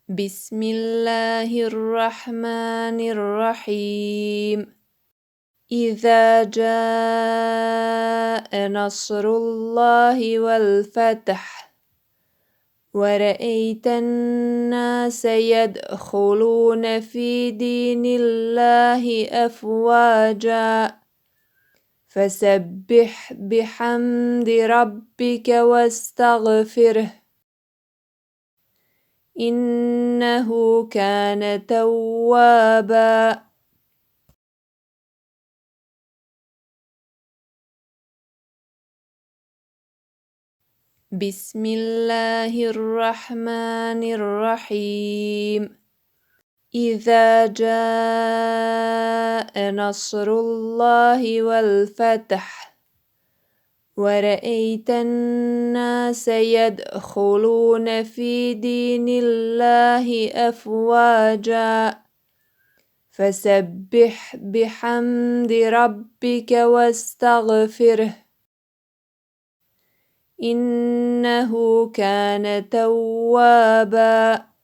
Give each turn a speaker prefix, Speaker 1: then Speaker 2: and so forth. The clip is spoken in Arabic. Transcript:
Speaker 1: بسم الله الرحمن الرحيم إذا جاء نصر الله والفتح ورأيت الناس يدخلون في دين الله أفواجا فسبح بحمد ربك واستغفره إنه كان توابا. بسم الله الرحمن الرحيم إذا جاء نصر الله والفتح ورأيت الناس يدخلون في دين الله أفواجا فسبح بحمد ربك واستغفره إنه كان توابا.